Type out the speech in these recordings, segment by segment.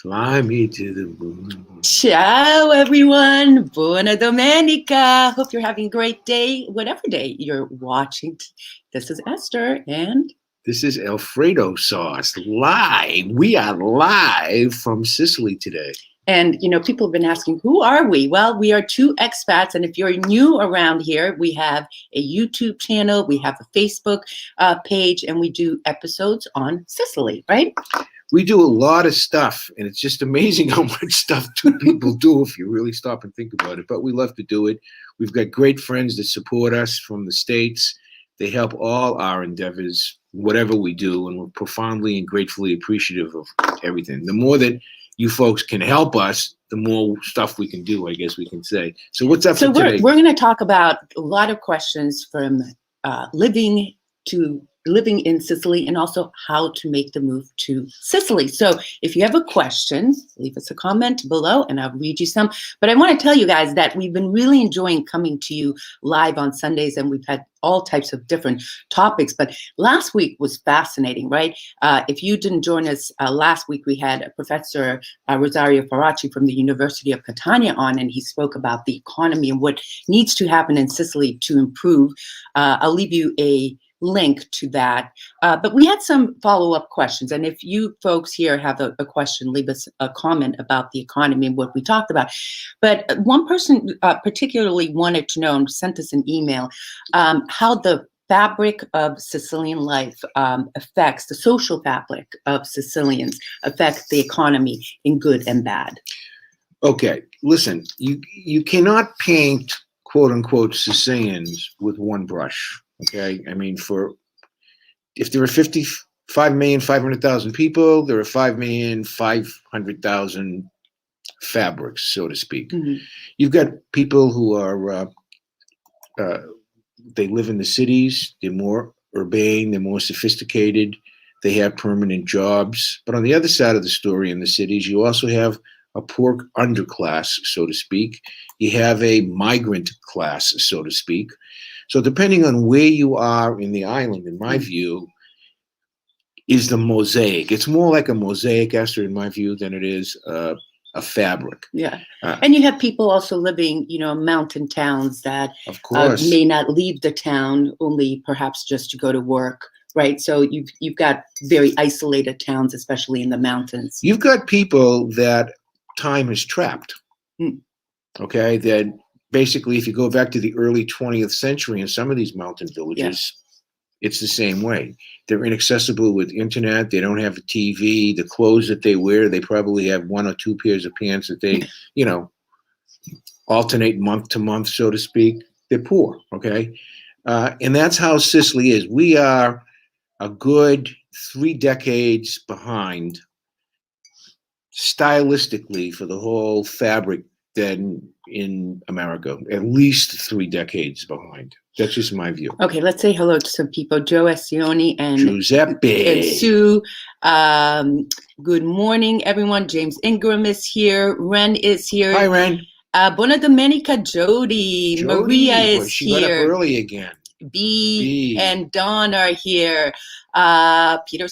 Fly me to the moon. Ciao, everyone. Buona domenica. Hope you're having a great day, whatever day you're watching. This is Eszter and This is Alfredo sauce live. We are live from Sicily today. And, people have been asking, who are we? Well, we are two expats. And if you're new around here, we have a YouTube channel, we have a Facebook page, and we do episodes on Sicily, right? We do a lot of stuff, and it's just amazing how much stuff two people do if you really stop and think about it. But we love to do it. We've got great friends that support us from the States. They help all our endeavors, whatever we do, and we're profoundly and gratefully appreciative of everything. The more that you folks can help us, the more stuff we can do, I guess we can say. So what's up for today? So we're going to talk about a lot of questions from living in Sicily and also how to make the move to Sicily. So if you have a question, leave us a comment below and I'll read you some. But I want to tell you guys that we've been really enjoying coming to you live on Sundays, and we've had all types of different topics. But last week was fascinating, right? If you didn't join us last week, we had Professor Rosario Faraci from the University of Catania on, and he spoke about the economy and what needs to happen in Sicily to improve. I'll leave you a link to that. But we had some follow-up questions. And if you folks here have a question, leave us a comment about the economy and what we talked about. But one person particularly wanted to know and sent us an email how the fabric of Sicilian life affects the social fabric of Sicilians, affects the economy in good and bad. Okay, listen, you cannot paint quote unquote Sicilians with one brush. Okay, I mean, if there are 55,500,000 people, there are 5,500,000 fabrics, so to speak. Mm-hmm. You've got people who are they live in the cities. They're more urbane. They're more sophisticated. They have permanent jobs. But on the other side of the story, in the cities, you also have a poor underclass, so to speak. You have a migrant class, so to speak. So depending on where you are in the island, in my view, is the mosaic. It's more like a mosaic, Eszter, in my view, than it is a fabric. Yeah. And you have people also living, mountain towns that of course may not leave the town, only perhaps just to go to work, right? So you've got very isolated towns, especially in the mountains. You've got people that time is trapped, okay, that basically, if you go back to the early 20th century in some of these mountain villages, it's the same way. They're inaccessible with internet. They don't have a TV. The clothes that they wear, they probably have one or two pairs of pants that they, alternate month to month, so to speak. They're poor, okay? And that's how Sicily is. We are a good 3 decades behind stylistically for the whole fabric than in America, at least 3 decades behind. That's just my view. Okay, let's say hello to some people. Joe Essioni and Giuseppe and Sue. Good morning, everyone. James Ingram is here. Ren is here. Hi, Ren. Buona domenica, Jody. Maria is she here. Got up early again. B and Dawn are here. Peter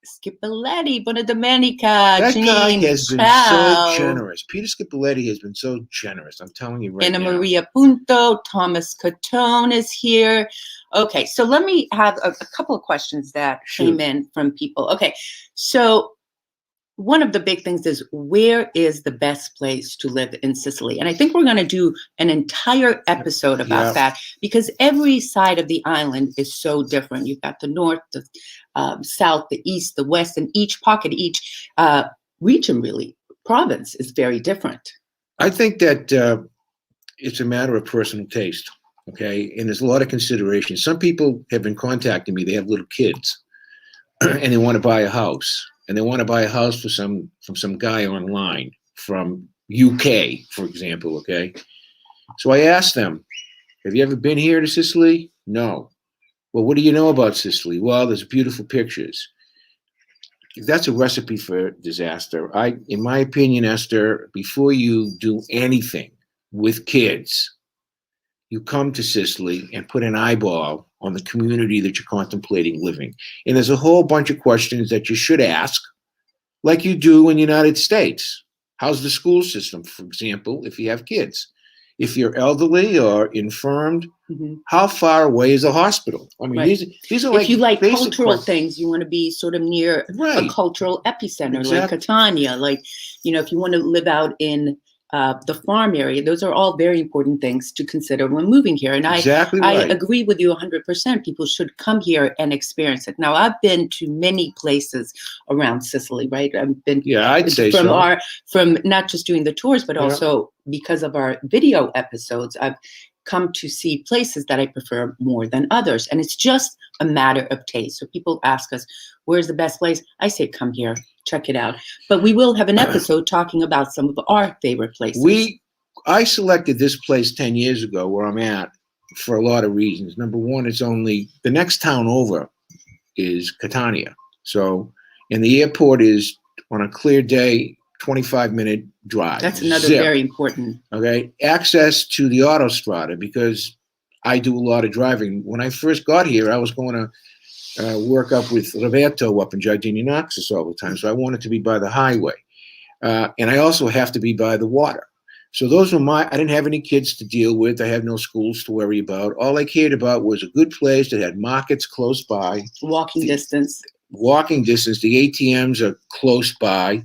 Scipiletti, buona domenica. That James, guy has been so generous. Peter Scipiletti has been so generous. I'm telling you right now. Anna Maria Punto, Thomas Catone is here. Okay, so let me have a couple of questions that came in from people. Okay, so one of the big things is, where is the best place to live in Sicily? And I think we're going to do an entire episode about that, because every side of the island is so different. You've got the north, the south, the east, the west, and each pocket, each region, really, province is very different. I think that it's a matter of personal taste, okay? And there's a lot of consideration. Some people have been contacting me. They have little kids, and they want to buy a house. And they want to buy a house from some guy online from UK, for example, okay? So I asked them, have you ever been here to Sicily? No. Well, what do you know about Sicily? Well, there's beautiful pictures. That's a recipe for disaster. In my opinion, Eszter, before you do anything with kids, you come to Sicily and put an eyeball on the community that you're contemplating living. And there's a whole bunch of questions that you should ask, like you do in the United States. How's the school system, for example, if you have kids? If you're elderly or infirmed, how far away is a hospital? I mean, Right. these are like if you like basic cultural things, you want to be sort of near a Right. cultural epicenter, like Exactly. Catania. Like, if you want to live out in the farm area, those are all very important things to consider when moving here. And Exactly I right. agree with you 100%. People should come here and experience it. Now, I've been to many places around Sicily, right? I've been Yeah, I'd say from so. from not just doing the tours, but Yeah. also because of our video episodes, I've come to see places that I prefer more than others. And it's just a matter of taste. So people ask us, where's the best place? I say, come here, check it out. But we will have an episode talking about some of our favorite places. I selected this place 10 years ago where I'm at for a lot of reasons. Number one, it's only the next town over is Catania. So, and the airport is on a clear day, 25-minute drive. That's another Zip. very important. Okay. Access to the autostrada, because I do a lot of driving. When I first got here, I was going to work up with Roberto up in Giardini Naxos all the time. So I wanted to be by the highway. And I also have to be by the water. So those were I didn't have any kids to deal with. I had no schools to worry about. All I cared about was a good place that had markets close by. Walking distance. Walking distance. The ATMs are close by.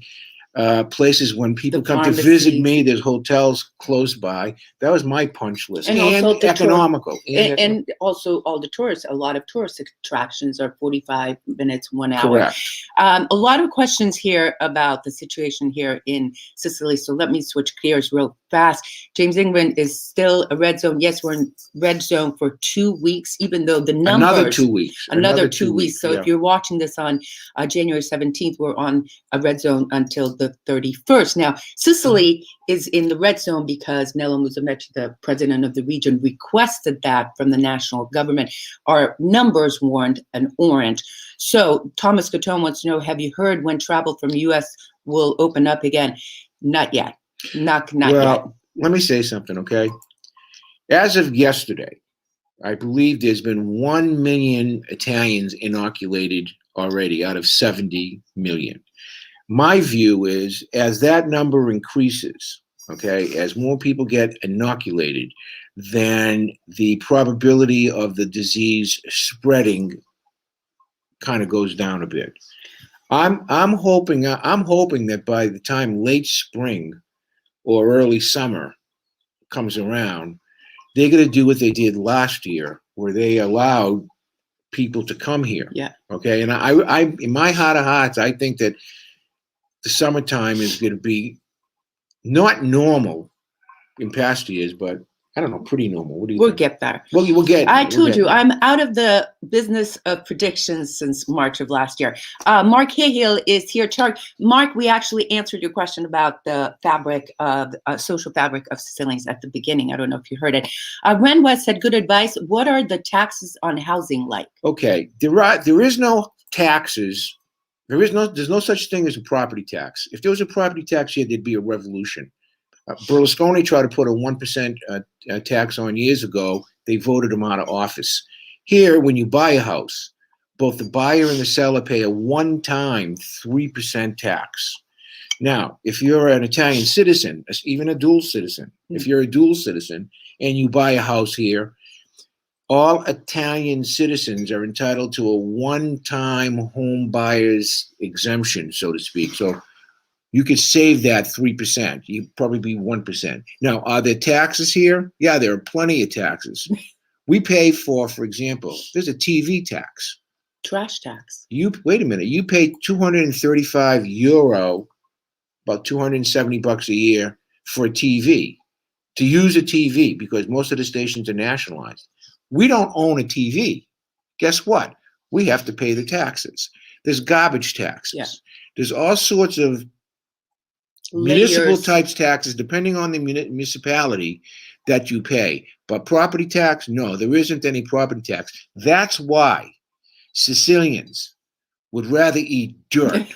Places when people come to visit pharmacies. me, there's hotels close by. That was my punch list. And And also the economical. And also all the tourists, a lot of tourist attractions are 45 minutes, 1 hour. Correct. A lot of questions here about the situation here in Sicily. So let me switch gears real fast. James England is still a red zone. Yes, we're in red zone for 2 weeks, even though the numbers. Another 2 weeks. Another 2 weeks. So yeah. if you're watching this on January 17th, we're on a red zone until the 31st. Now, Sicily is in the red zone because Nello Musumeci, the president of the region, requested that from the national government. Our numbers warned an orange. So Thomas Gatone wants to know, have you heard when travel from U.S. will open up again? Not yet. Not yet. Let me say something, okay? As of yesterday, I believe there's been 1 million Italians inoculated already out of 70 million. My view is, as that number increases, okay, as more people get inoculated, then the probability of the disease spreading kind of goes down a bit. I'm hoping that by the time late spring or early summer comes around, they're going to do what they did last year, where they allowed people to come here. Yeah. Okay. And I in my heart of hearts, I think that the summertime is going to be not normal in past years, but I don't know, pretty normal. What do you We'll think? get there. We'll get. I told you, I'm out of the business of predictions since March of last year. Mark Cahill is here. Mark, we actually answered your question about the fabric of social fabric of Sicilians at the beginning. I don't know if you heard it. Ren West said, good advice. What are the taxes on housing like? Okay, there is no taxes. There's no such thing as a property tax. If there was a property tax here, there'd be a revolution. Berlusconi tried to put a 1% tax on years ago. They voted him out of office. Here, when you buy a house, both the buyer and the seller pay a one-time 3% tax. Now, if you're an Italian citizen, even a dual citizen, if you're a dual citizen and you buy a house here, all Italian citizens are entitled to a one-time home buyer's exemption, so to speak. So you could save that 3%. You'd probably be 1%. Now, are there taxes here? Yeah, there are plenty of taxes. We pay for example, there's a TV tax. Trash tax. Wait a minute. You pay €235, about $270 a year for a TV, to use a TV, because most of the stations are nationalized. We don't own a TV. Guess what? We have to pay the taxes. There's garbage taxes. Yeah. There's all sorts of municipal types taxes, depending on the municipality, that you pay. But property tax, no, there isn't any property tax. That's why Sicilians would rather eat dirt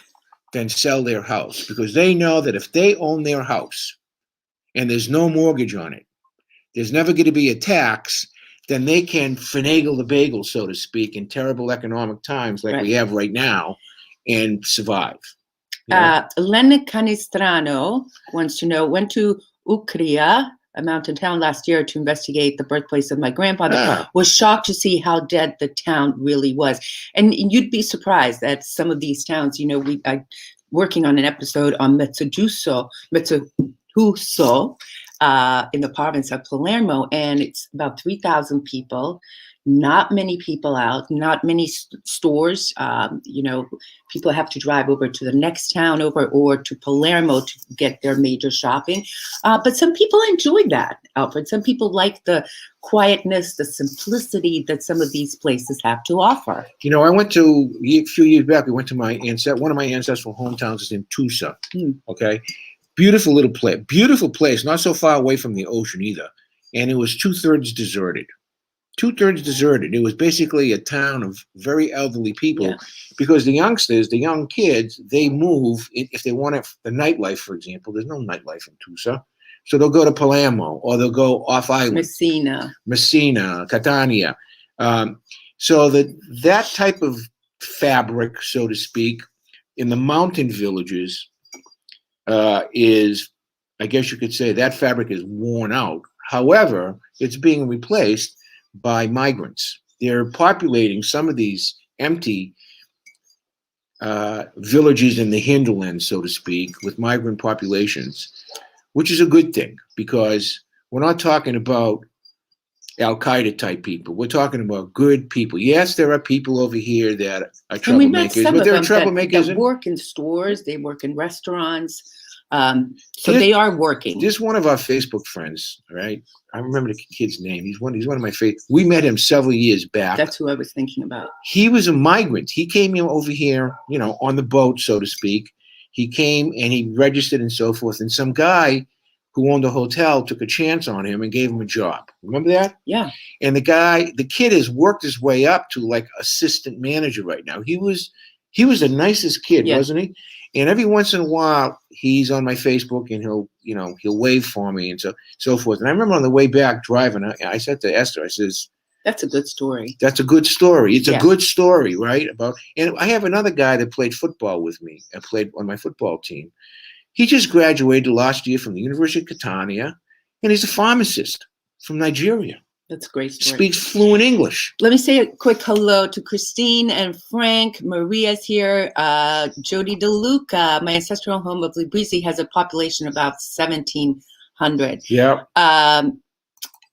than sell their house, because they know that if they own their house and there's no mortgage on it, there's never going to be a tax, then they can finagle the bagel, so to speak, in terrible economic times like we have right now and survive. Len Canistrano wants to know, went to Ucria, a mountain town, last year to investigate the birthplace of my grandfather. Was shocked to see how dead the town really was. And you'd be surprised that some of these towns, you know, I'm working on an episode on Mezzogiusso, in the province of Palermo, and it's about 3,000 people. Not many people out, not many stores. You know, people have to drive over to the next town over or to Palermo to get their major shopping. But some people enjoy that, Alfred. Some people like the quietness, the simplicity that some of these places have to offer. You know, I went to, a few years back, we went to one of my ancestral hometowns is in Tusa, okay? Beautiful little place, beautiful place, not so far away from the ocean either. And it was 2/3 deserted. 2/3 deserted. It was basically a town of very elderly people because the youngsters, the young kids, they move if they want the nightlife, for example. There's no nightlife in Tusa. So they'll go to Palermo or they'll go off island. Messina, Catania. So that type of fabric, so to speak, in the mountain villages is, I guess you could say, that fabric is worn out. However, it's being replaced by migrants. They're populating some of these empty villages in the hinterland, so to speak, with migrant populations, which is a good thing because we're not talking about Al-Qaeda type people. We're talking about good people. Yes, there are people over here that are troublemakers, and we met some but of they're them troublemakers. that work in stores, they work in restaurants. So they are working. There's one of our Facebook friends, right? I remember the kid's name. He's one of my favorite. We met him several years back. That's who I was thinking about. He was a migrant. He came over here, you know, on the boat, so to speak. He came and he registered and so forth. And some guy who owned a hotel took a chance on him and gave him a job. Remember that? Yeah. And the kid has worked his way up to like assistant manager right now. He was the nicest kid, wasn't he? And every once in a while, he's on my Facebook and he'll wave for me and so forth. And I remember on the way back driving, I said to Esther, I says, "That's a good story." That's a good story. It's a good story, right? And I have another guy that played football with me and played on my football team. He just graduated last year from the University of Catania, and he's a pharmacist from Nigeria. That's a great story. Speaks fluent English. Let me say a quick hello to Christine and Frank. Maria's here. Jody DeLuca, my ancestral home of Librisi, has a population of about 1,700. Yeah.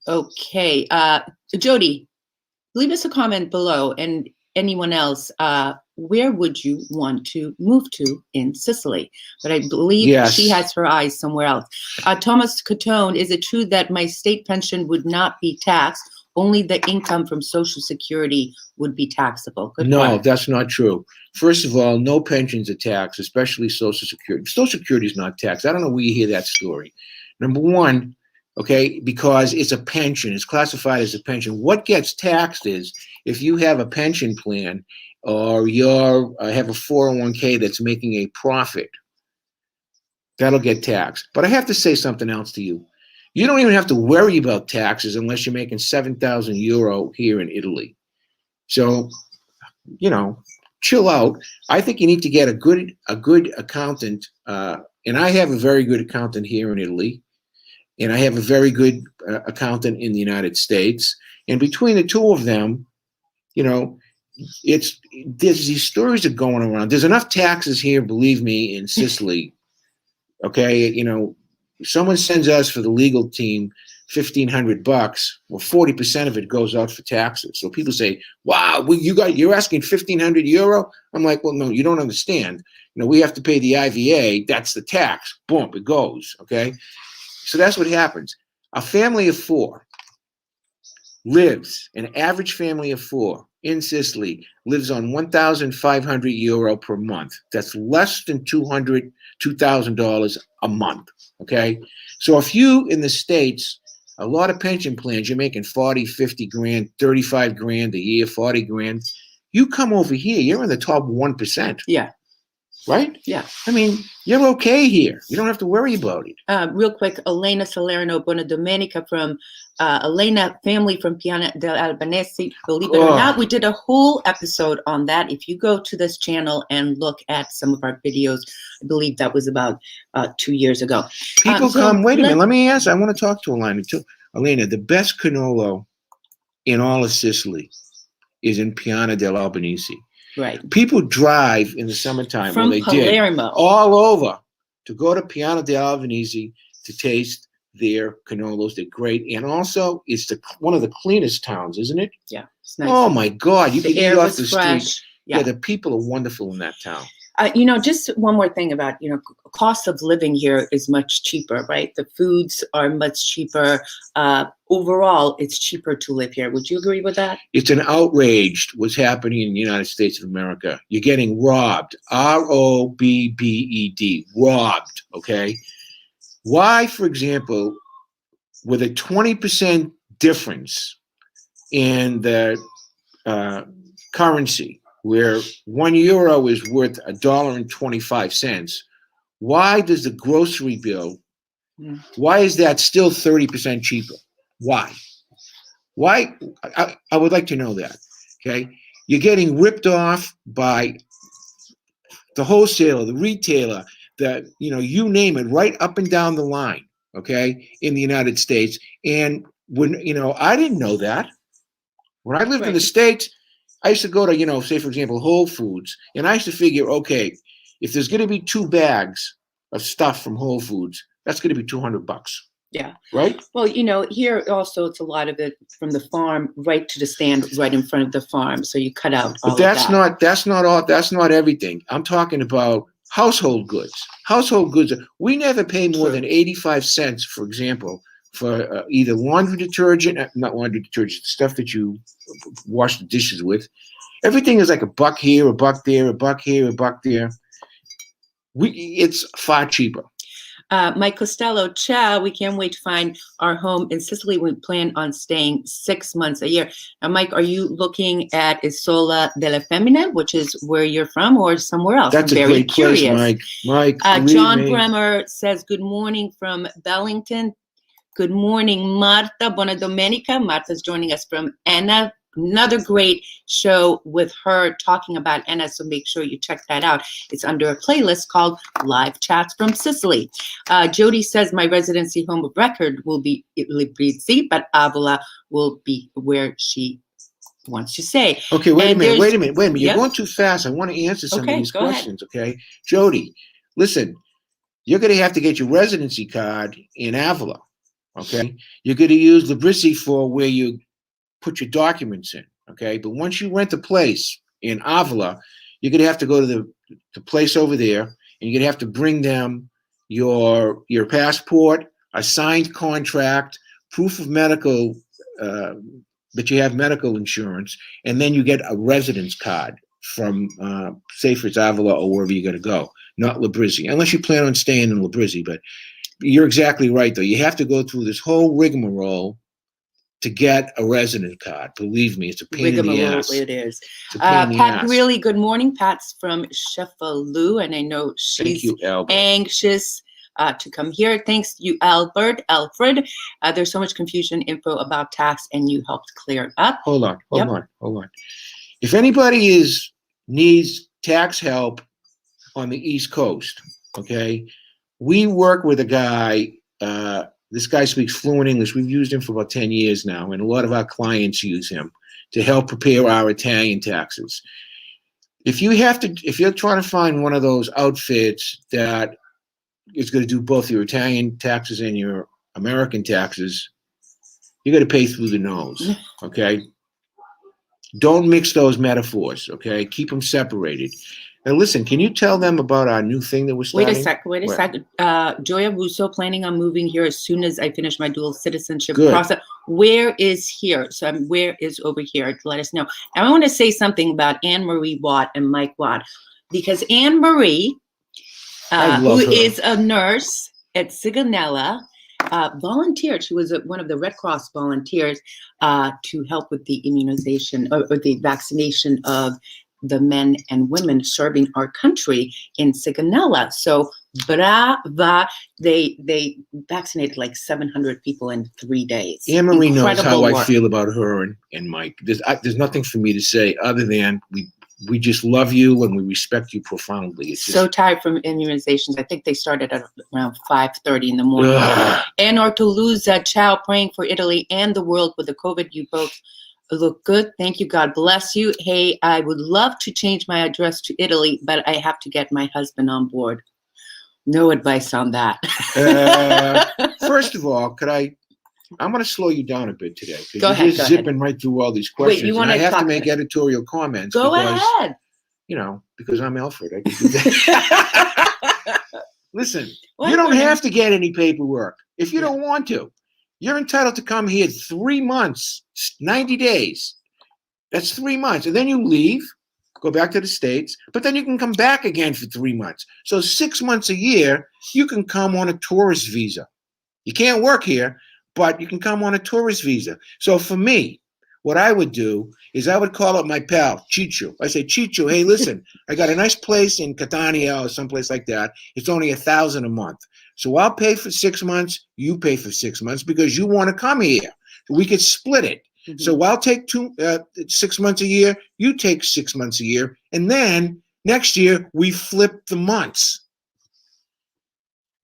Okay. Jody, leave us a comment below, and anyone else, where would you want to move to in Sicily? But I believe she has her eyes somewhere else. Thomas Catone, is it true that my state pension would not be taxed? Only the income from Social Security would be taxable. No, that's not true. First of all, no pensions are taxed, especially Social Security. Social Security is not taxed. I don't know where you hear that story. Number one, okay, because it's a pension. It's classified as a pension. What gets taxed is if you have a pension plan or have a 401k that's making a profit, that'll get taxed. But I have to say something else to you. You don't even have to worry about taxes unless you're making 7,000 euro here in Italy. So, chill out. I think you need to get a good accountant. And I have a very good accountant here in Italy. And I have a very good accountant in the United States. And between the two of them, there's these stories that are going around. There's enough taxes here, believe me, in Sicily. Okay, someone sends us for the legal team $1,500. Well, 40% of it goes out for taxes. So people say, "Wow, you're asking 1,500 euro?" I'm like, "Well, no, you don't understand. We have to pay the IVA. That's the tax. Boom, it goes." Okay, so that's what happens. A family of four lives. An average family of four in Sicily lives on 1,500 euro per month. That's less than $2,000 a month. Okay. So if you in the States, a lot of pension plans, you're making 40, 50 grand, 35 grand a year, 40 grand. You come over here, you're in the top 1%. Yeah. right? Yeah. I mean, you're okay here. You don't have to worry about it. Real quick, Elena Salerno, Buona Domenica from Elena family from Piana del Albanese. Believe it or not, we did a whole episode on that. If you go to this channel and look at some of our videos, I believe that was about 2 years ago. People come, wait a minute, let me ask. I want to talk to Elena too. Elena, the best cannolo in all of Sicily is in Piana del Albanese. Right. People drive in the summertime, from Palermo all over to go to Piana del Albanese to taste their cannolos. They're great. And also, it's one of the cleanest towns, isn't it? Yeah. It's nice. Oh, my God. You can eat off the fresh. street. Yeah. Yeah, the people are wonderful in that town. Just one more thing about, cost of living here is much cheaper, right? The foods are much cheaper. Overall, it's cheaper to live here. Would you agree with that? It's an outrage what's happening in the United States of America. You're getting robbed. R-O-B-B-E-D. Robbed, okay? Why, for example, with a 20% difference in the currency, where €1 is worth $1.25, why does the grocery bill, why is that still 30% cheaper? Why? I would like to know that, okay? You're getting ripped off by the wholesaler, the retailer, you name it, right up and down the line, okay, in the United States. And when, I didn't know that. When I lived in the States, I used to go to, say, for example, Whole Foods, and I used to figure, okay, if there's going to be 2 bags of stuff from Whole Foods, that's going to be $200. Yeah. Right? Well, here also it's a lot of it from the farm right to the stand right in front of the farm. So you cut out all But that's of that. that's not everything. I'm talking about household goods. Household goods, we never pay more than 85 cents, for example, for either laundry detergent, not laundry detergent, stuff that you wash the dishes with. Everything is like $1 here, $1 there, $1 here, $1 there. It's far cheaper. Mike Costello, ciao. We can't wait to find our home in Sicily. We plan on staying 6 months a year. Now, Mike, are you looking at Isola delle Femmine, which is where you're from, or somewhere else? That's I'm a very great curious. place, Mike. John Bremer says, good morning from Bellington. Good morning, Marta. Buona domenica. Marta's joining us from Anna. Another great show with her talking about Anna, so make sure you check that out. It's under a playlist called Live Chats from Sicily. Jody says, my residency home of record will be Librizzi, but Avola will be where she wants to say. Okay, wait a minute. Yep. You're going too fast. I want to answer some of these questions, ahead. Okay? Jody, listen, you're going to have to get your residency card in Avola, okay? You're going to use Librizzi for where you put your documents in, okay? But once you rent a place in Avola, you're going to have to go to the place over there, and you're going to have to bring them your passport, a signed contract, proof of medical, that you have medical insurance, and then you get a residence card from, say, for Avola or wherever you're going to go, not Librizzi, unless you plan on staying in Librizzi. But you're exactly right, though. You have to go through this whole rigmarole to get a resident card. Believe me, it's a pain in the ass. It is. Pat Greeley, good morning. Pat's from Sheffield, and I know she's anxious to come here. Thanks you, Alfred. There's so much confusion info about tax, and you helped clear it up. Hold on. If anybody needs tax help on the East Coast, okay, we work with a guy. This guy speaks fluent English. We've used him for about 10 years now, and a lot of our clients use him to help prepare our Italian taxes. If you're trying to find one of those outfits that is going to do both your Italian taxes and your American taxes, you're going to pay through the nose, okay? Don't mix those metaphors, okay? Keep them separated. Now, listen, can you tell them about our new thing that we're starting? Wait a second. Joya Russo, planning on moving here as soon as I finish my dual citizenship process. Where is here? So where is over here? Let us know. And I want to say something about Anne-Marie Watt and Mike Watt, because Anne-Marie, who is a nurse at Sigonella, volunteered. She was one of the Red Cross volunteers to help with the immunization or the vaccination of the men and women serving our country in Sigonella. So brava, they vaccinated like 700 people in 3 days. Anne-Marie knows how I work. feel about her and Mike. There's nothing for me to say other than we just love you and we respect you profoundly. It's So tired from immunizations. I think they started at around 5:30 in the morning. And Ortoluza, ciao, praying for Italy and the world with the COVID. You both look good. Thank you. God bless you. Hey, I would love to change my address to Italy, but I have to get my husband on board. No advice on that. First of all, I'm going to slow you down a bit today. Go You're ahead. just zipping right through all these questions. Wait, you want I to have talk to make about editorial comments. Go because, ahead. Because I'm Alfred. I can do that. Listen, you don't have to get any paperwork if you don't want to. You're entitled to come here 3 months, 90 days. That's 3 months. And then you leave, go back to the States, but then you can come back again for 3 months. So 6 months a year, you can come on a tourist visa. You can't work here, but you can come on a tourist visa. So for me, what I would do is I would call up my pal, Chicho. I say, Chicho, hey, listen, I got a nice place in Catania or someplace like that. It's only $1,000 a month. So I'll pay for 6 months. You pay for 6 months because you want to come here. We could split it. Mm-hmm. So I'll take 6 months a year. You take 6 months a year. And then next year, we flip the months.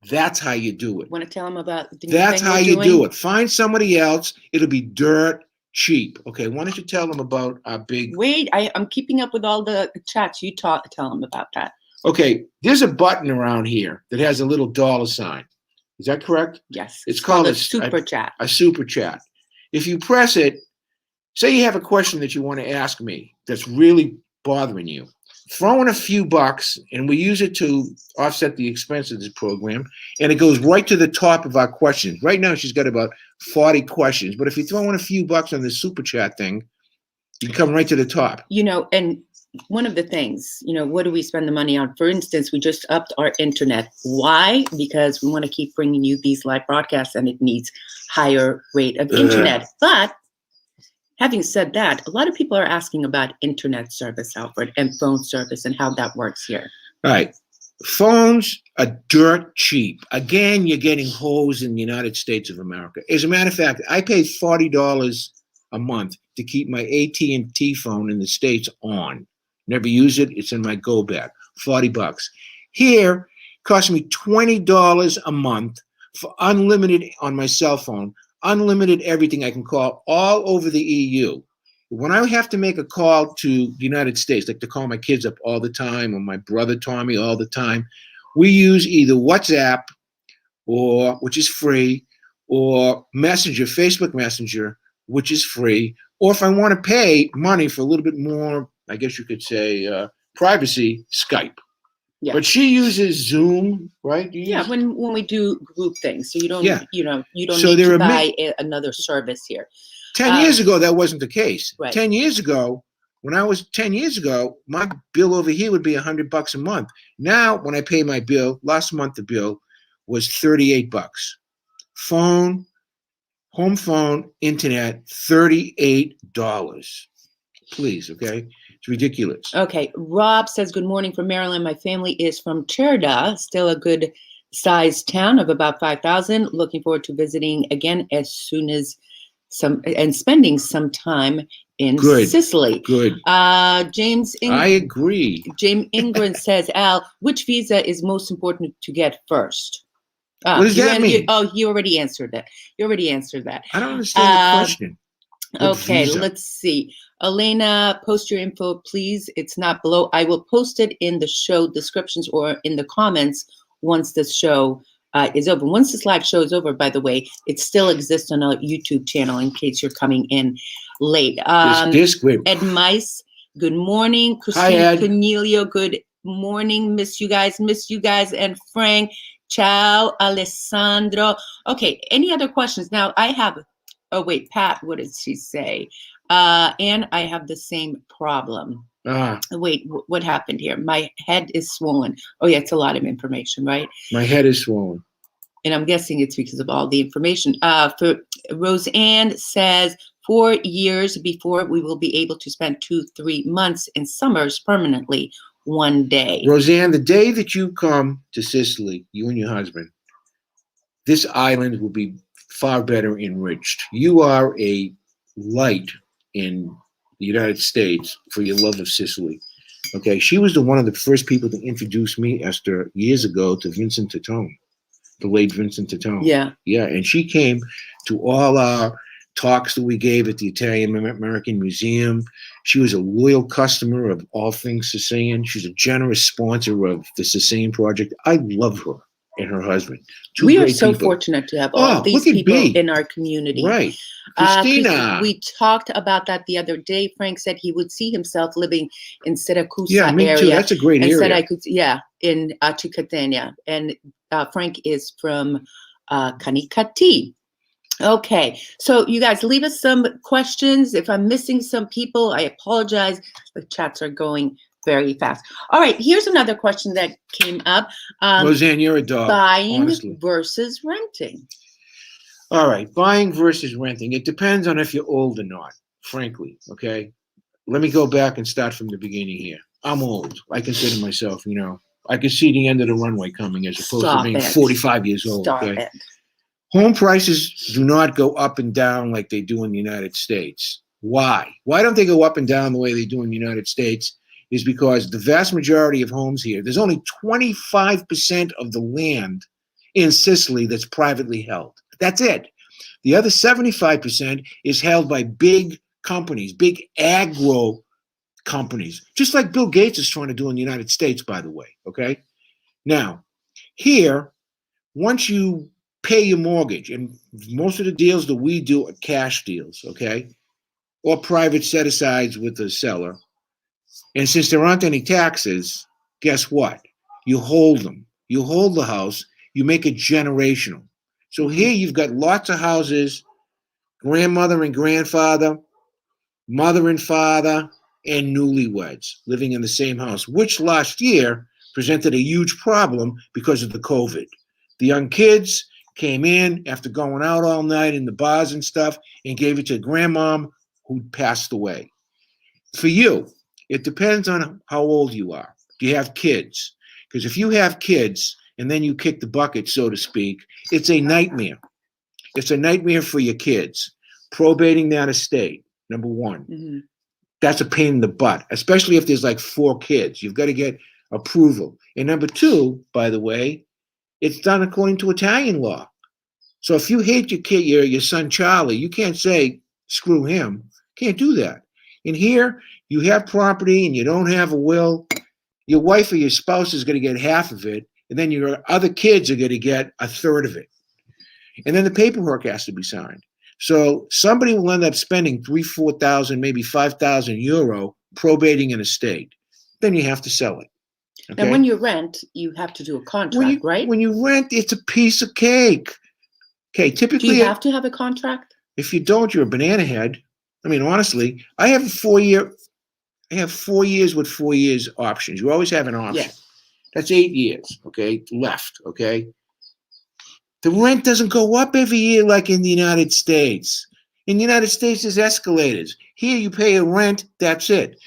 That's how you do it. Want to tell them about the new That's thing how we're you doing? do it. Find somebody else. It'll be dirt cheap. Okay, why don't you tell them about our big... Wait, I'm keeping up with all the chats. You tell them about that. Okay, there's a button around here that has a little $sign. Is that correct? Yes. It's called a super chat. A super chat. If you press it, say you have a question that you want to ask me that's really bothering you. Throw in a few bucks, and we use it to offset the expense of this program, and it goes right to the top of our questions. Right now, she's got about 40 questions, but if you throw in a few bucks on the super chat thing, you can come right to the top. And one of the things, what do we spend the money on? For instance, we just upped our internet. Why? Because we want to keep bringing you these live broadcasts, and it needs higher rate of internet. But having said that, a lot of people are asking about internet service, Alfred, and phone service and how that works here. All right. Phones are dirt cheap. Again, you're getting hosed in the United States of America. As a matter of fact, I pay $40 a month to keep my AT&T phone in the States on. Never use it. It's in my go bag. $40. Here, it costs me $20 a month for unlimited on my cell phone. Unlimited everything. I can call all over the EU. When I have to make a call to the United States, like to call my kids up all the time or my brother Tommy all the time, we use either WhatsApp, which is free, or Messenger, Facebook Messenger, which is free. Or if I want to pay money for a little bit more, I guess you could say privacy, Skype. Yeah. But she uses Zoom, right? When we do group things, so you don't need to buy another service here. 10 years ago, that wasn't the case. Right. 10 years ago, my bill over here would be $100 a month. Now, when I pay my bill, last month the bill was $38. Phone, home phone, internet, $38. Please, okay? It's ridiculous. Okay. Rob says, good morning from Maryland. My family is from Cherda, still a good sized town of about 5,000. Looking forward to visiting again as soon as spending some time in Sicily. Good. James. I agree. James Ingrid says, Al, which visa is most important to get first? What does that mean? You already answered that. I don't understand the question. Okay, let's see. Elena, post your info, please. It's not below. I will post it in the show descriptions or in the comments once this show is over. Once this live show is over, by the way, it still exists on our YouTube channel in case you're coming in late. Ed Mice, good morning. Christine Cornelio, good morning. Miss you guys. And Frank, ciao. Alessandro. Okay, any other questions? Now I have, Pat, what did she say? And I have the same problem. Wait, what happened here? My head is swollen. Oh yeah, it's a lot of information, right? My head is swollen. And I'm guessing it's because of all the information. For Roseanne says 4 years before we will be able to spend 2-3 months in summers permanently one day. Roseanne, the day that you come to Sicily, you and your husband, this island will be far better enriched. You are a light in the United States for your love of Sicily. Okay, she was one of the first people to introduce me, Esther, years ago to Vincent Titone, the late Vincent Titone. Yeah. Yeah, and she came to all our talks that we gave at the Italian American Museum. She was a loyal customer of all things Sicilian. She's a generous sponsor of the Sicilian Project. I love her and her husband. We are so fortunate to have all these people in our community. Right. Christina. We talked about that the other day. Frank said he would see himself living in Siracusa Yeah, me area. too. That's a great and area. said I could, yeah, in to Catania. And Frank is from Canicattì. Okay, so you guys leave us some questions. If I'm missing some people, I apologize. The chats are going very fast. All right, here's another question that came up. Roseanne, you're a dog. Buying honestly. versus renting. All right, buying versus renting. It depends on if you're old or not, frankly, okay? Let me go back and start from the beginning here. I'm old. I consider myself, I can see the end of the runway coming as opposed to being 45 years old. Stop okay? it. Home prices do not go up and down like they do in the United States. Why? Why don't they go up and down the way they do in the United States? Is because the vast majority of homes here, there's only 25% of the land in Sicily that's privately held. That's it. The other 75% is held by big companies, big agro companies, just like Bill Gates is trying to do in the United States, by the way, okay? Now, here, once you pay your mortgage, and most of the deals that we do are cash deals, okay? Or private set-asides with the seller. And since there aren't any taxes, guess what? You hold them. You hold the house. You make it generational. So here you've got lots of houses, grandmother and grandfather, mother and father, and newlyweds living in the same house, which last year presented a huge problem because of the COVID. The young kids came in after going out all night in the bars and stuff and gave it to grandmom who passed away. For you, it depends on how old you are. Do you have kids? Because if you have kids and then you kick the bucket, so to speak, it's a nightmare. It's a nightmare for your kids. Probating that estate, number one. Mm-hmm. That's a pain in the butt, especially if there's like 4 kids. You've got to get approval. And number 2, by the way, it's done according to Italian law. So if you hate your kid, your son Charlie, you can't say, screw him. Can't do that. And here, you have property and you don't have a will. Your wife or your spouse is going to get half of it, and then your other kids are going to get a third of it. And then the paperwork has to be signed. So somebody will end up spending 3,000, 4,000, maybe 5,000 euro probating an estate. Then you have to sell it. Okay? And when you rent, you have to do a contract, right? When you rent, it's a piece of cake. Okay, typically. Do you have to have a contract? If you don't, you're a banana head. I mean, honestly, I have 4 years with 4 years options. You always have an option. Yeah. That's 8 years, okay, left, okay? The rent doesn't go up every year like in the United States. In the United States, there's escalators. Here, you pay a rent, that's it.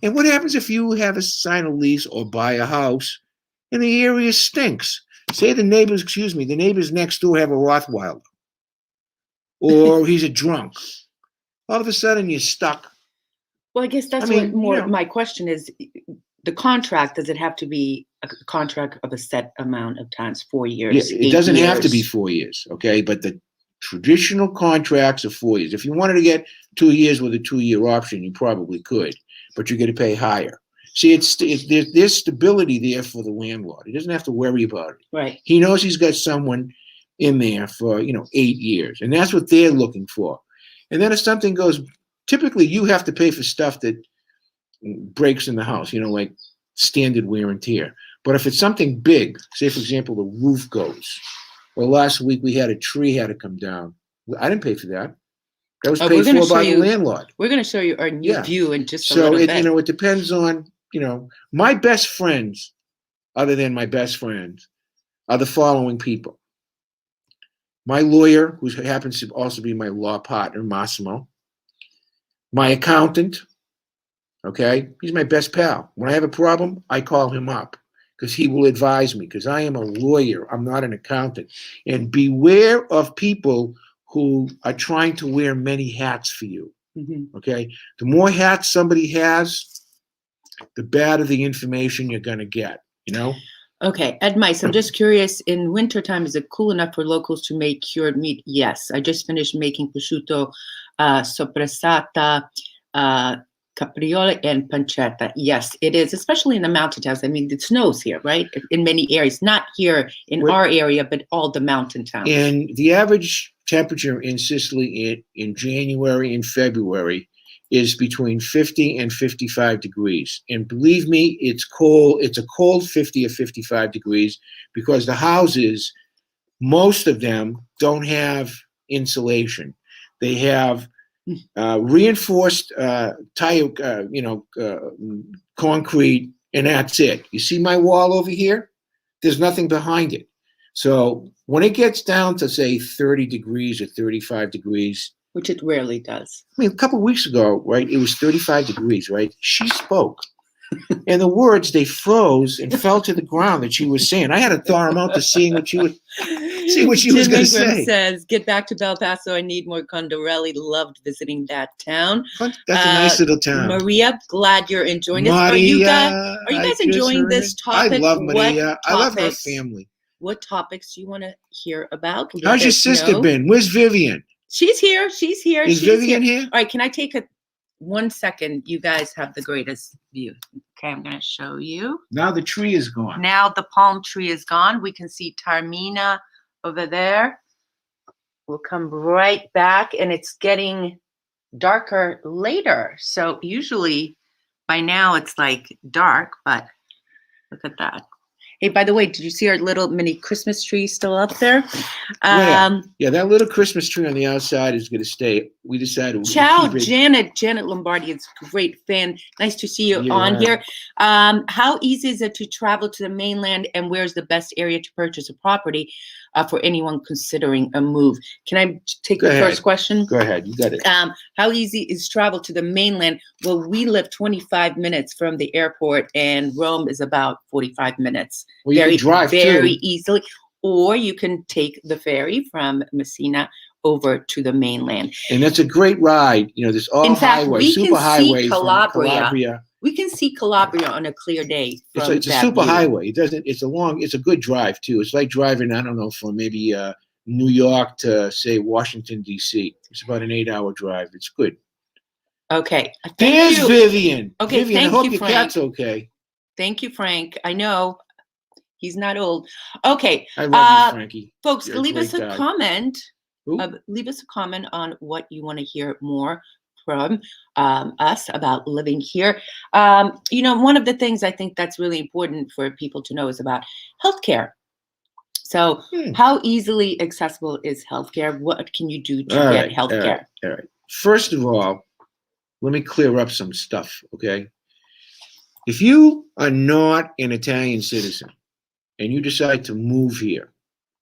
And what happens if you have to sign a lease or buy a house and the area stinks? Say the neighbors next door have a Rottweiler. Or he's a drunk. All of a sudden, you're stuck. Well, I guess that's my question is, the contract, does it have to be a contract of a set amount of times, 4 years? Yeah, it doesn't have to be 4 years, okay? But the traditional contracts are 4 years. If you wanted to get 2 years with a 2-year option, you probably could, but you're going to pay higher. See, there's stability there for the landlord. He doesn't have to worry about it. Right. He knows he's got someone in there for 8 years, and that's what they're looking for. And then if something goes, typically you have to pay for stuff that breaks in the house, like standard wear and tear. But if it's something big, say for example, the roof goes, or last week we had a tree had to come down. I didn't pay for that. That was paid for by the landlord. We're going to show you our new view in just a little bit. So it depends on, my best friends, other than my best friends, are the following people. My lawyer, who happens to also be my law partner, Massimo. my accountant, okay? He's my best pal. When I have a problem, I call him up because he will advise me because I am a lawyer. I'm not an accountant. And beware of people who are trying to wear many hats for you, okay? The more hats somebody has, the better the information you're going to get, you know? Okay, Ed Mice, I'm just curious, in wintertime, is it cool enough for locals to make cured meat? Yes, I just finished making prosciutto, sopressata, capriole, and pancetta. Yes, it is, especially in the mountain towns. I mean, it snows here, right? In many areas, not here in our area, but all the mountain towns. And the average temperature in Sicily in January and February is between 50 and 55 degrees. And believe me, it's cold. It's a cold 50 or 55 degrees because the houses, most of them don't have insulation. They have reinforced concrete, and that's it. You see my wall over here? There's nothing behind it. So when it gets down to, say, 30 degrees or 35 degrees, which it rarely does. I mean, a couple of weeks ago, right, it was 35 degrees, right? She spoke. And the words, they froze and fell to the ground that she was saying. I had to thaw them out to see what she was going to say. Says, get back to Belpasso. I need more Condorelli. Loved visiting that town. That's a nice little town. Maria, glad you're enjoying this. Are you guys enjoying this topic? I love Maria. I love her family. What topics do you want to hear about? How's your sister been? Where's Vivian? She's here. Is Vivian here? All right, can I take 1 second? You guys have the greatest view. Okay, I'm going to show you. Now the tree is gone. Now the palm tree is gone. We can see Taormina over there. We'll come right back, and it's getting darker later. So usually by now it's like dark, but look at that. Hey, by the way, did you see our little mini Christmas tree still up there? Yeah, that little Christmas tree on the outside is going to stay. We decided. Ciao, Janet Lombardi. It's a great fan. Nice to see you on here. How easy is it to travel to the mainland, and where's the best area to purchase a property for anyone considering a move? Can I take the first question? Go ahead. You got it. How easy is travel to the mainland? Well, we live 25 minutes from the airport, and Rome is about 45 minutes. Well, you can drive very easily, or you can take the ferry from Messina over to the mainland. And that's a great ride. You know, this all highway, super highway from Calabria. We can see Calabria on a clear day. It's a super highway. It's a good drive too. It's like driving, I don't know, from maybe New York to, say, Washington, D.C. It's about an 8-hour drive. It's good. Okay. There's Vivian. Okay, Vivian, thank I hope you, your Frank. cat's okay. Thank you, Frank. I know he's not old. Okay. I love you, Frankie. Folks, leave us a comment. Leave us a comment on what you want to hear more from us about living here. One of the things I think that's really important for people to know is about healthcare. So how easily accessible is healthcare? What can you do to get healthcare? All right. First of all, let me clear up some stuff, okay? If you are not an Italian citizen and you decide to move here,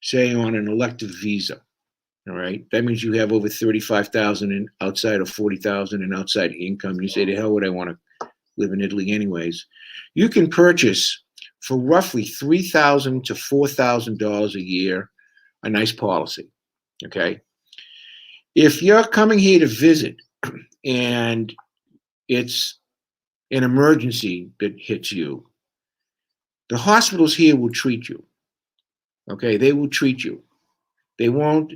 say on an elective visa, all right, that means you have over 35,000 in outside of 40,000 in outside income. You say, to hell would I want to live in Italy anyways? You can purchase for roughly $3,000 to $4,000 a year a nice policy, okay? If you're coming here to visit and it's an emergency that hits you, the hospitals here will treat you, okay? They will treat you. They won't.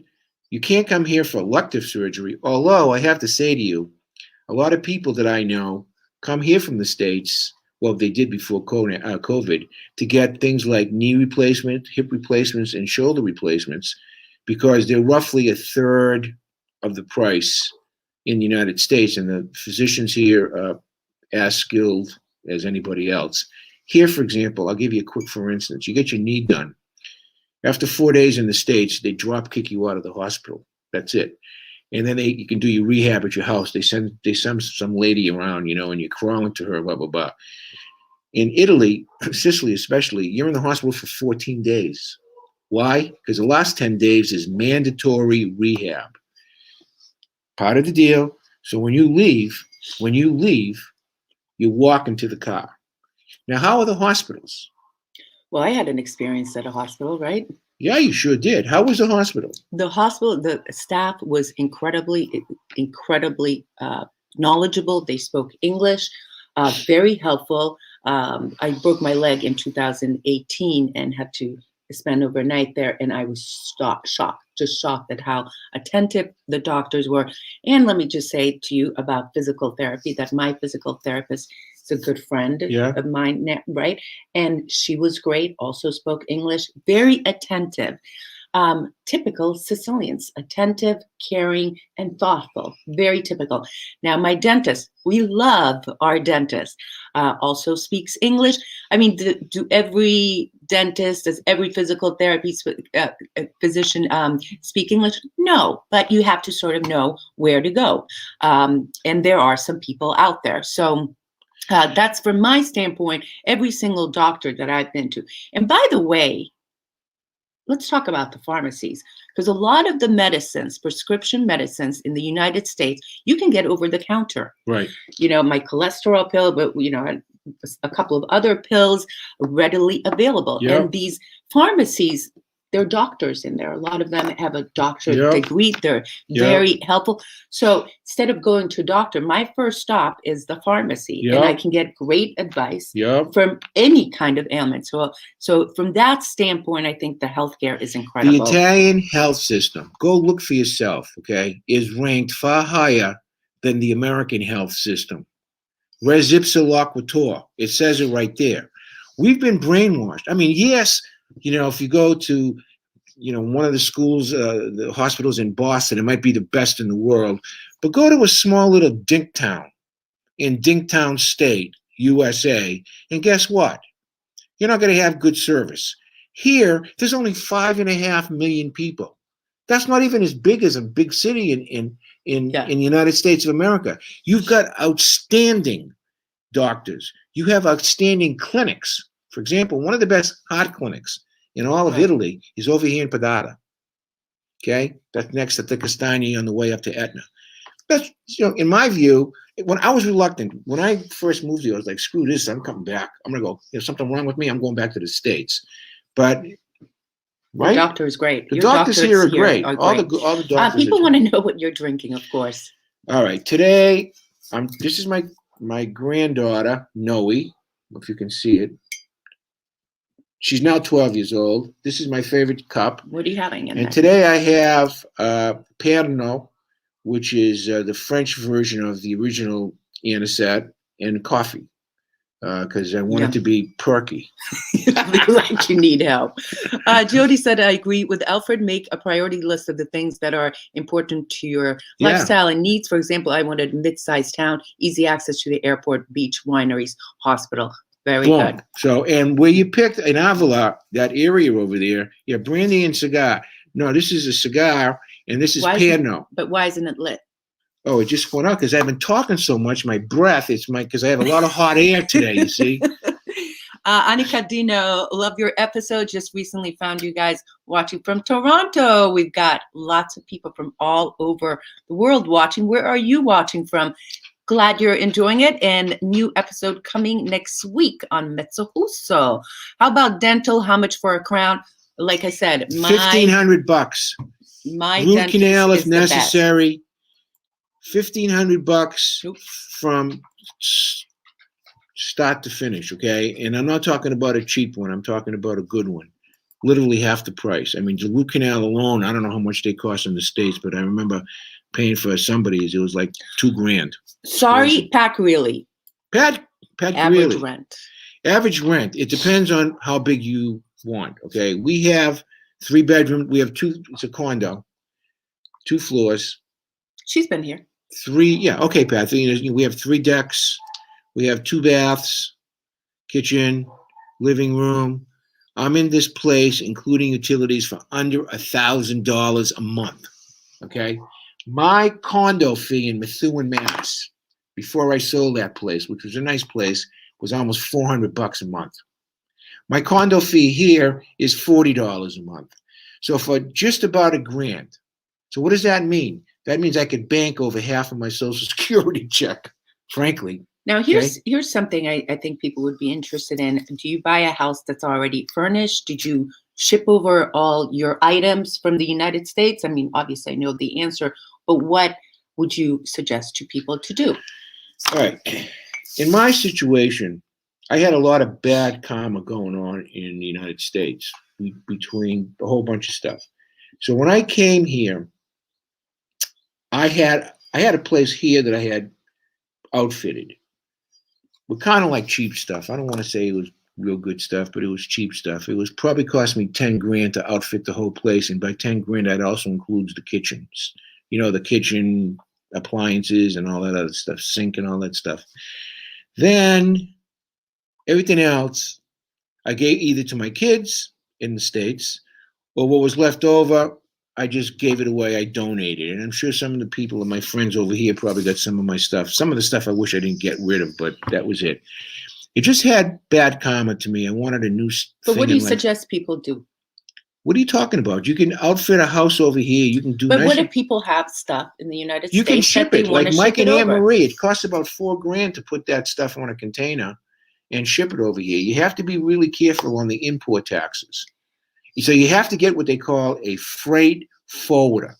You can't come here for elective surgery, although I have to say to you, a lot of people that I know come here from the States, well, they did before COVID, to get things like knee replacement, hip replacements, and shoulder replacements, because they're roughly a third of the price in the United States, and the physicians here are as skilled as anybody else. Here, for example, I'll give you a quick for instance. You get your knee done. After 4 days in the States, they drop kick you out of the hospital. That's it. And then you can do your rehab at your house. They send some lady around, and you crawl into her, blah, blah, blah. In Italy, Sicily especially, you're in the hospital for 14 days. Why? Because the last 10 days is mandatory rehab. Part of the deal, So when you leave, you walk into the car. Now, how are the hospitals? Well, I had an experience at a hospital, right? Yeah, you sure did. How was the hospital? The hospital, the staff was incredibly knowledgeable. They spoke English, very helpful. I broke my leg in 2018 and had to spend overnight there, and I was shocked at how attentive the doctors were. And let me just say to you about physical therapy that my physical therapist is a good friend of mine, right? And she was great, also spoke English, very attentive. Typical Sicilians, attentive, caring, and thoughtful. Very typical. Now, my dentist, we love our dentist, also speaks English. I mean, do every dentist, does every physical therapy physician speak English? No, but you have to sort of know where to go. And there are some people out there. So that's from my standpoint, every single doctor that I've been to. And by the way, let's talk about the pharmacies, because a lot of the medicines, prescription medicines in the United States, you can get over the counter. Right. You know, my cholesterol pill, but a couple of other pills readily available. Yep. And these pharmacies, there are doctors in there. A lot of them have a doctorate degree. They're very helpful. So instead of going to a doctor, my first stop is the pharmacy, and I can get great advice from any kind of ailment. So from that standpoint, I think the healthcare is incredible. The Italian health system, go look for yourself, okay, is ranked far higher than the American health system. Res ipsa loquitur. It says it right there. We've been brainwashed. I mean, yes, you know, if you go to, you know, one of the schools, the hospitals in Boston, it might be the best in the world, but go to a small little dink town in Dinktown State, USA, and guess what? You're not going to have good service. Here, there's only 5.5 million people. That's not even as big as a big city in the United States of America. You've got outstanding doctors. You have outstanding clinics. For example, one of the best heart clinics in all of Italy is over here in Padata. Okay, that's next to the Castagni on the way up to Etna. That's, you know, in my view, when I was reluctant, when I first moved here, I was like, screw this, I'm coming back. I'm gonna go. There's something wrong with me. I'm going back to the States. But the doctor is great. The doctors here are great. All the doctors. People want to know what you're drinking, of course. All right, today, this is my granddaughter Noe, if you can see it. She's now 12 years old. This is my favorite cup. What are you having in And today I have Pernod, which is the French version of the original anisette, and coffee, because I want it to be perky. Like you need help. Jody said, I agree with Alfred. Make a priority list of the things that are important to your lifestyle and needs. For example, I wanted a mid-sized town, easy access to the airport, beach, wineries, hospital. Very good. So, and where you picked in Avila, that area over there, brandy and cigar. No, this is a cigar, and this is Pernod. But why isn't it lit? Oh, it just went out because I've been talking so much. My breath, because I have a lot of hot air today, you see. Annika Dino, love your episode. Just recently found you guys watching from Toronto. We've got lots of people from all over the world watching. Where are you watching from? Glad you're enjoying it, and new episode coming next week on Mezzohuso. How about dental? How much for a crown? Like I said, $1,500. My root canal if necessary. $1,500 from start to finish. Okay, and I'm not talking about a cheap one. I'm talking about a good one. Literally half the price. I mean, the root canal alone, I don't know how much they cost in the States, but I remember paying for somebody's. It was like $2,000. Sorry, Pack really. Pack Average really. rent. Average rent. It depends on how big you want. Okay, we have 3 bedroom. We have 2. It's a condo, 2 floors. She's been here. 3. Yeah. Okay, Pat. We have 3 decks. We have 2 baths, kitchen, living room. I'm in this place, including utilities, for under $1,000 a month. Okay. My condo fee in Methuen, Mass, before I sold that place, which was a nice place, was almost $400 a month. My condo fee here is $40 a month. So for just about $1,000. So what does that mean? That means I could bank over half of my Social Security check, frankly. Now, here's something I think people would be interested in. Do you buy a house that's already furnished? Did you ship over all your items from the United States? I mean, obviously, I know the answer, but what would you suggest to people to do? All right. In my situation, I had a lot of bad karma going on in the United States between a whole bunch of stuff. So when I came here, I had a place here that I had outfitted. We're kind of like cheap stuff. I don't want to say it was real good stuff, but it was cheap stuff. It was probably cost me 10 grand to outfit the whole place. And by 10 grand, that also includes the kitchens, the kitchen appliances and all that other stuff, sink and all that stuff. Then everything else, I gave either to my kids in the States or what was left over, I just gave it away. I donated. And I'm sure some of the people and my friends over here probably got some of my stuff. Some of the stuff I wish I didn't get rid of, but that was it. It just had bad karma to me. I wanted a new thing. But what do you suggest people do? What are you talking about? You can outfit a house over here. You can do. But what if people have stuff in the United States? You can ship it. Like Mike and Anne Marie, it costs about $4 grand to put that stuff on a container and ship it over here. You have to be really careful on the import taxes. So you have to get what they call a freight forwarder.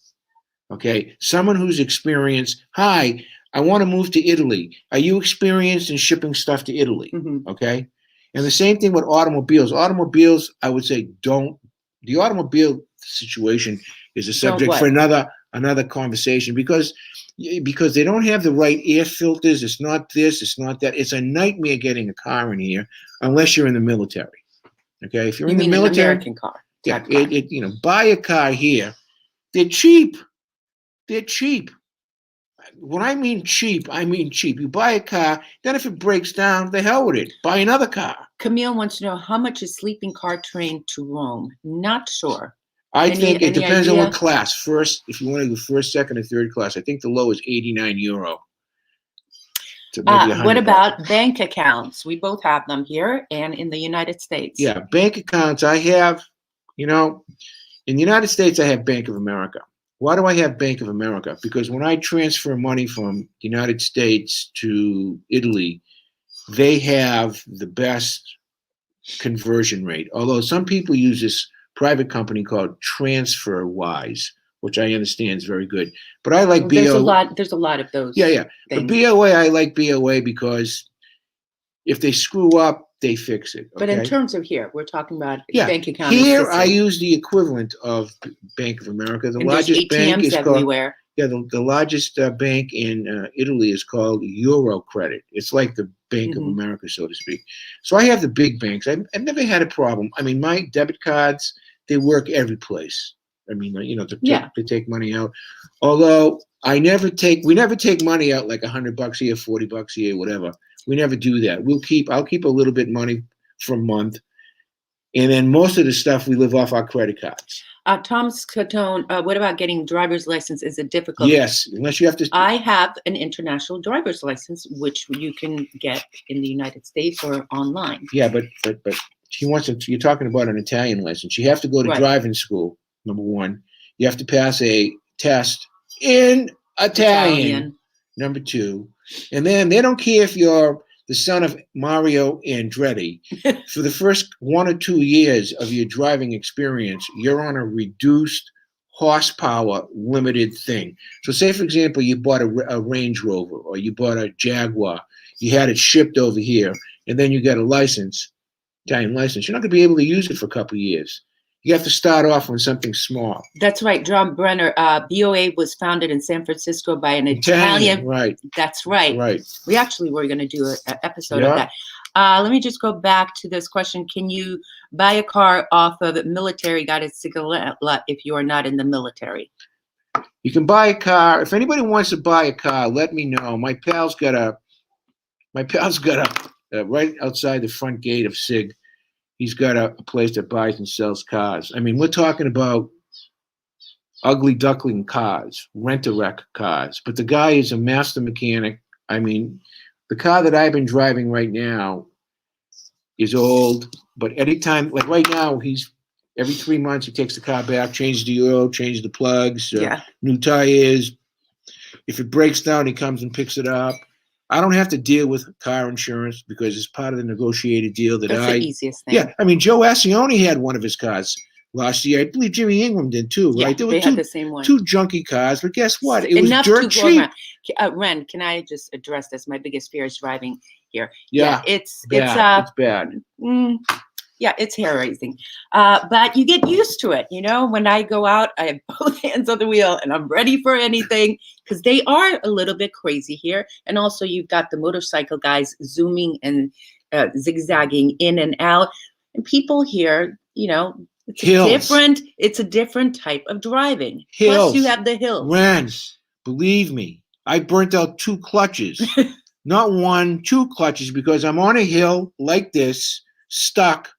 Okay, someone who's experienced. Hi, I want to move to Italy. Are you experienced in shipping stuff to Italy? Mm-hmm. Okay, and the same thing with automobiles. Automobiles, I would say, don't. The automobile situation is a subject for another conversation because they don't have the right air filters. It's not this. It's not that. It's a nightmare getting a car in here unless you're in the military. Okay, if you're in the military, an American car. Yeah, buy a car here. They're cheap. They're cheap. When I mean cheap, I mean cheap. You buy a car, then if it breaks down, the hell with it. Buy another car. Camille wants to know how much is sleeping car train to Rome? Not sure. I think it depends on what class. First, if you want to do first, second, or third class, I think the low is €89. What about bank accounts? We both have them here and in the United States. Yeah, bank accounts. I have, in the United States, I have Bank of America. Why do I have Bank of America? Because when I transfer money from the United States to Italy, they have the best conversion rate. Although some people use this private company called TransferWise, which I understand is very good. But I like BOA. There's a lot of those. Yeah. Things. But BOA, I like BOA because if they screw up, they fix it. Okay? But in terms of here, we're talking about bank account. Here, I use the equivalent of Bank of America. The largest bank is everywhere. The largest bank in Italy is called Eurocredit. It's like the Bank of America, so to speak. So I have the big banks. I've never had a problem. I mean, my debit cards, they work every place. I mean, to take money out. Although we never take money out like $100 here, $40 here, whatever. We never do that. I'll keep a little bit money for a month. And then most of the stuff we live off our credit cards. Tom Scatone, what about getting driver's license? Is it difficult? Yes, unless you have to. I have an international driver's license, which you can get in the United States or online. Yeah, but she wants to. You're talking about an Italian license. You have to go to driving school. Number one, you have to pass a test in Italian. Number two, and then they don't care if you're the son of Mario Andretti. For the first 1 or 2 years of your driving experience, you're on a reduced horsepower limited thing. So say, for example, you bought a Range Rover or you bought a Jaguar. You had it shipped over here, and then you got a license, Italian license. You're not going to be able to use it for a couple of years. You have to start off on something small. That's right. John Brenner, BOA was founded in San Francisco by an Italian. Right. That's right. Right. We actually were going to do an episode of that. Let me just go back to this question. Can you buy a car off of military guide at Sicily if you are not in the military? You can buy a car. If anybody wants to buy a car, let me know. My pal's got a right outside the front gate of SIG. He's got a place that buys and sells cars. I mean, we're talking about ugly duckling cars, rent-a-wreck cars. But the guy is a master mechanic. I mean, the car that I've been driving right now is old. But anytime, like right now, every 3 months he takes the car back, changes the oil, changes the plugs, new tires, If it breaks down, he comes and picks it up. I don't have to deal with car insurance because it's part of the negotiated deal that That's the easiest thing. Yeah, I mean, Joe Ascione had one of his cars last year. I believe Jimmy Ingram did too, Yeah, right? There were they had the same one. two junky cars, but guess what? It was Enough dirt to go cheap. around. Ren, can I just address this? My biggest fear is driving here. Yeah, it's bad. It's bad. Yeah, it's hair raising. But you get used to it. You know, when I go out, I have both hands on the wheel and I'm ready for anything because they are a little bit crazy here. And also you've got the motorcycle guys zooming and zigzagging in and out. And people here, you know, it's a different type of driving. Hills. Plus you have the hills. Ren, believe me, I burnt out 2 clutches. Not 1, 2 clutches because I'm on a hill like this, stuck,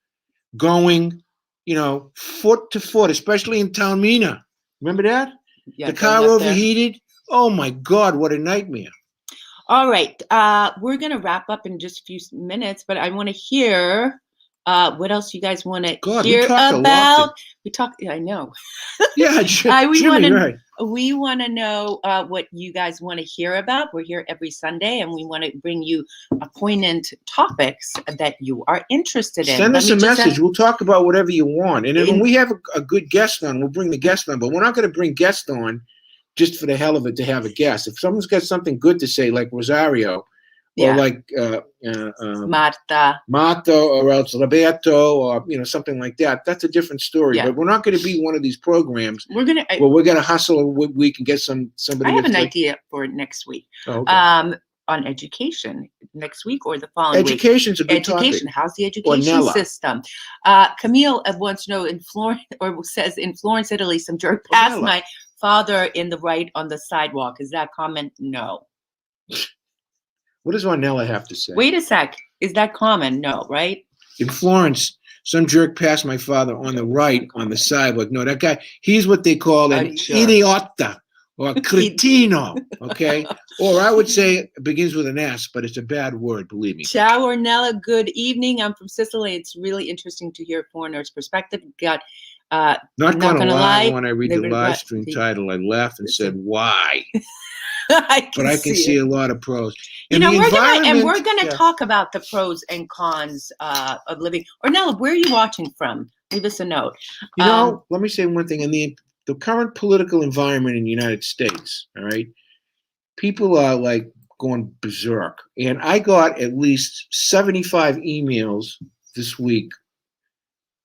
going, you know, foot to foot, especially in Taormina. Remember that? Yeah, the car overheated. Oh my God, what a nightmare. All right. We're going to wrap up in just a few minutes, but I want to hear what else you guys want to hear about. We talked, I know. Yeah, Jimmy, we want to know what you guys want to hear about. We're here every Sunday, and we want to bring you poignant topics that you are interested in. Send us a message. We'll talk about whatever you want. And then when we have a good guest on, we'll bring the guest on. But we're not going to bring guests on just for the hell of it to have a guest. If someone's got something good to say, like Rosario, or like Marta, or else Roberto, or something like that. That's a different story. Yeah. But we're not going to be one of these programs. We're gonna hustle a week and get somebody. I have an idea for next week. Oh, okay. On education next week or the following week. Education's a good topic. How's the education system? Camille wants to know in Florence, or says in Florence, Italy, some jerk passed my father in the right on the sidewalk. Is that common? No. What does Ornella have to say? Wait a sec. Is that common? No, right? In Florence, some jerk passed my father on the right on the sidewalk. No, that guy, he's what they call an idiota or cretino, okay? Or I would say it begins with an S, but it's a bad word, believe me. Ciao, Ornella. Good evening. I'm from Sicily. It's really interesting to hear a foreigner's perspective. Not gonna lie, when I read the live stream title, I laughed and said, why? I can see a lot of pros. We're gonna talk about the pros and cons of living. Ornella, where are you watching from? Leave us a note. Let me say one thing. In the current political environment in the United States, all right, people are like going berserk. And I got at least 75 emails this week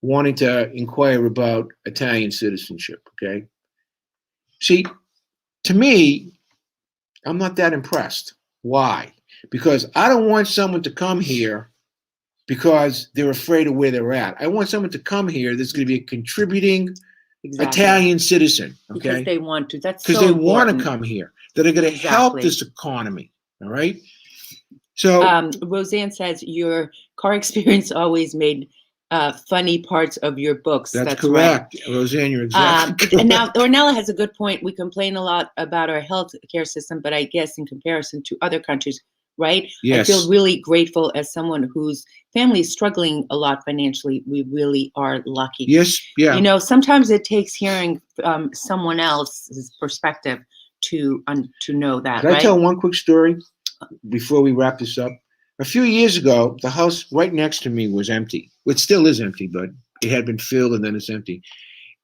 wanting to inquire about Italian citizenship, okay? See, to me, I'm not that impressed. Why? Because I don't want someone to come here because they're afraid of where they're at. I want someone to come here that's going to be a contributing Italian citizen. Okay? Because they want to. That's because they want to come here. That are going to help this economy. All right. So Roseanne says your car experience always made funny parts of your books. That's correct. Right. Roseanne, you're exactly correct. And now Ornella has a good point. We complain a lot about our health care system, but I guess in comparison to other countries, right? Yes. I feel really grateful as someone whose family is struggling a lot financially. We really are lucky. Yes. Yeah. Sometimes it takes hearing someone else's perspective to know that. Can I tell one quick story before we wrap this up? A few years ago, the house right next to me was empty. It still is empty, but it had been filled and then it's empty.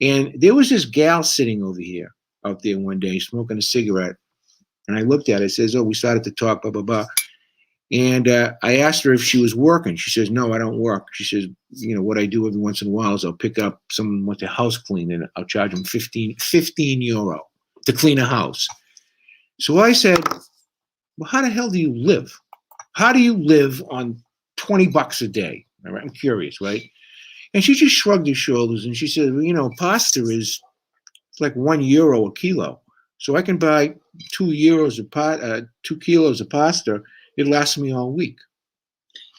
And there was this gal sitting out there one day, smoking a cigarette. And I looked at it, it says, we started to talk, blah, blah, blah. And I asked her if she was working. She says, no, I don't work. She says, what I do every once in a while is I'll pick up someone wants a house clean and I'll charge them 15 euro to clean a house. So I said, well, how the hell do you live? How do you live on $20 a day? All right, I'm curious, right? And she just shrugged her shoulders and she said, well, pasta it's like €1 a kilo. So I can buy 2 kilos of pasta. It lasts me all week.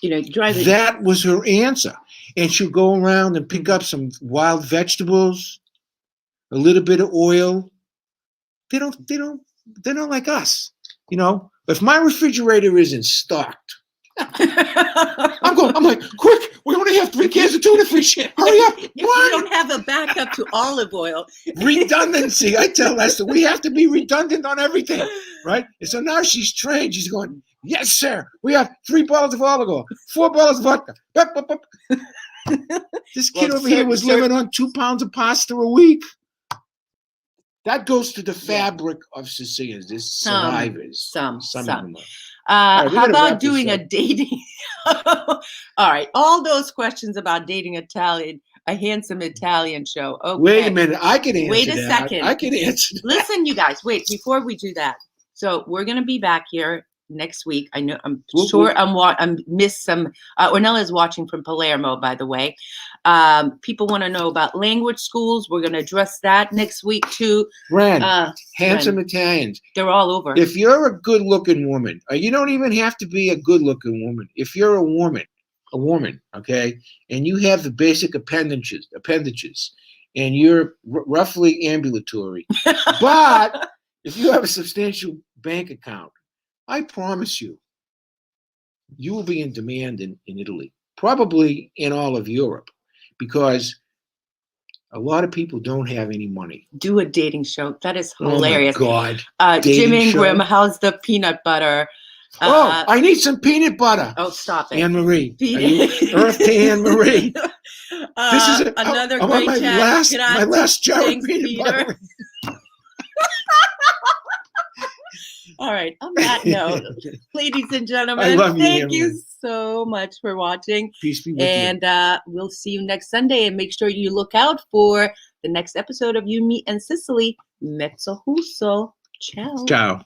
That was her answer. And she'll go around and pick up some wild vegetables, a little bit of oil. They're not like us. If my refrigerator isn't stocked, I'm like, quick, We only have 3 cans of tuna fish. Hurry up. If you What? don't have a backup to olive oil. Redundancy. I tell Esther, we have to be redundant on everything, right? And so now she's trained. She's going, yes, sir. We have 3 bottles of olive oil, 4 bottles of vodka. Bup, bup, bup. This kid over here was living on 2 pounds of pasta a week. That goes to the fabric of Sicilians. There's survivors. Some. of them are. How about doing a dating? All right, all those questions about dating a handsome Italian show. Okay. Wait a minute, I can answer Wait a that. second. I can answer that. Listen, you guys, wait, before we do that. So we're going to be back here next week. I know, I'm sure I'm missed some. Ornella's watching from Palermo, by the way. People want to know about language schools. We're going to address that next week too. Ren, handsome Italians. They're all over. If you're a good-looking woman, you don't even have to be a good-looking woman. If you're a woman, okay, and you have the basic appendages, and you're roughly ambulatory, but if you have a substantial bank account, I promise you, you will be in demand in Italy, probably in all of Europe, because a lot of people don't have any money. Do a dating show. That is hilarious. Oh my God. Jim Dating Ingram, show? how's the peanut butter? I need some peanut butter. Oh, stop it. Anne-Marie. Earth to Anne-Marie. This is another I great want chat. my last jar of Thanks, peanut Peter. butter. All right. On that note, ladies and I gentlemen, love you, thank you Anne-Marie. so much for watching. Peace be with And we'll see you next Sunday. And make sure you look out for the next episode of You, Me, and Sicily. Mezzo Huso. Ciao. you. Ciao.